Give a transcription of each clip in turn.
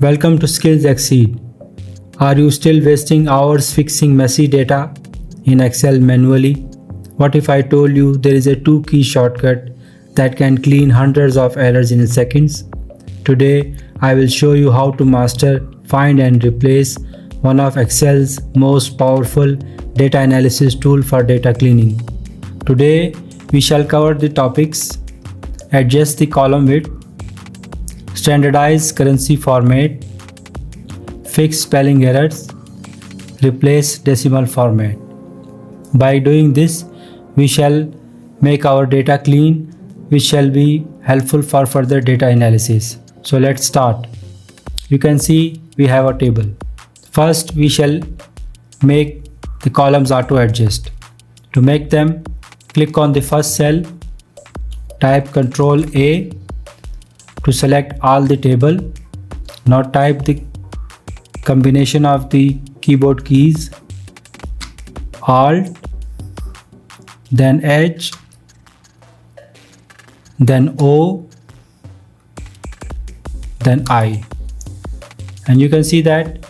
Welcome to Skills Exceed. Are you still wasting hours fixing messy data in Excel manually? What if I told you there is a 2-key shortcut that can clean hundreds of errors in seconds? Today, I will show you how to master Find and Replace, one of Excel's most powerful data analysis tool for data cleaning. Today, we shall cover the topics: adjust the column width, standardize currency format, fix spelling errors, replace decimal format. By doing this, we shall make our data clean, which shall be helpful for further data analysis. So let's start. You can see we have a table. First, we shall make the columns auto adjust. To make them, click on the first cell, type Ctrl A to select all the table. Now type the combination of the keyboard keys Alt, then H, then O, then I, and you can see that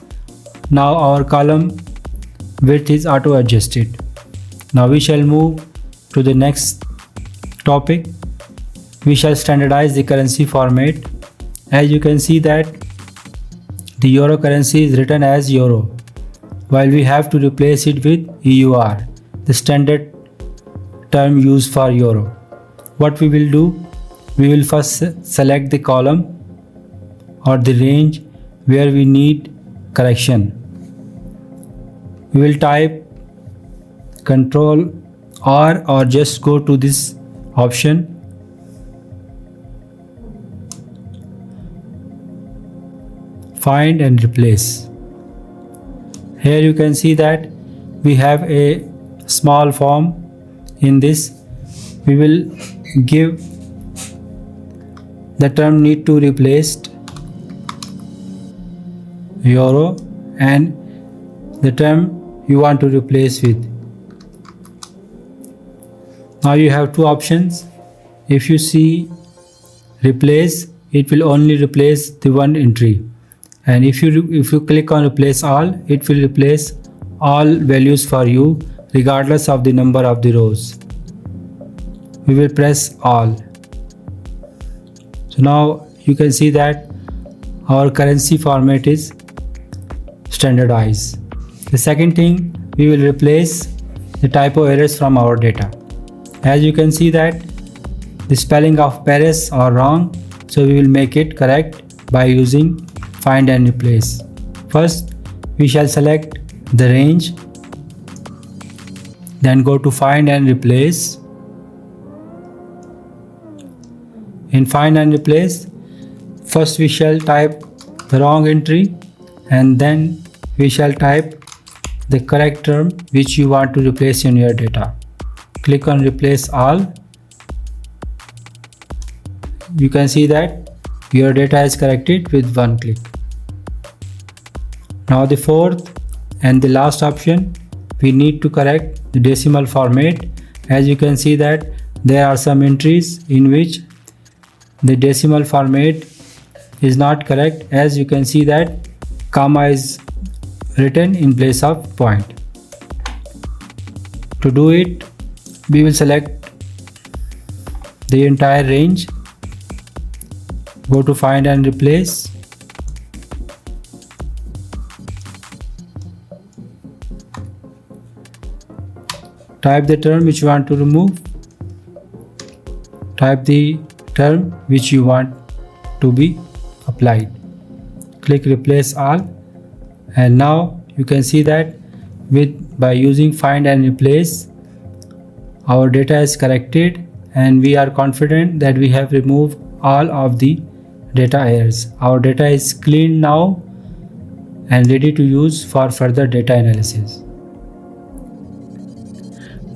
now our column width is auto adjusted. Now we shall move to the next topic. We shall standardize the currency format. As you can see that the euro currency is written as euro, while we have to replace it with EUR, the standard term used for euro. What we will do, we will first select the column or the range where we need correction. We will type Ctrl R or just go to this option. Find and replace. Here you can see that we have a small form. In this, we will give the term need to replaced euro and the term you want to replace with. Now you have two options. If you see replace, it will only replace the one entry, and if you click on replace all, it will replace all values for you regardless of the number of the rows. We will press all. So now you can see that our currency format is standardized. The second thing, we will replace the typo errors from our data. As you can see that the spelling of Paris are wrong, so we will make it correct by using Find and Replace. First, we shall select the range, then go to Find and Replace. In Find and Replace, first we shall type the wrong entry and then we shall type the correct term which you want to replace in your data. Click on Replace All. You can see that your data is corrected with one click. Now the fourth and the last option, we need to correct the decimal format. As you can see that there are some entries in which the decimal format is not correct. As you can see that comma is written in place of point. To do it, we will select the entire range, go to Find and Replace, type the term which you want to remove, type the term which you want to be applied, click Replace All, and now you can see that by using Find and Replace, our data is corrected and we are confident that we have removed all of the data errors. Our data is clean now and ready to use for further data analysis.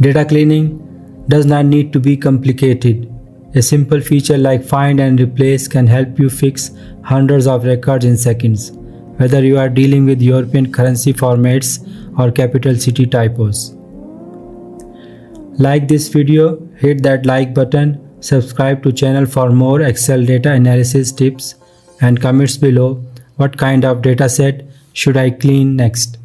Data cleaning does not need to be complicated. A simple feature like Find and Replace can help you fix hundreds of records in seconds, whether you are dealing with European currency formats or capital city typos. Like this video, hit that like button, subscribe to channel for more Excel data analysis tips, and comments below what kind of dataset should I clean next.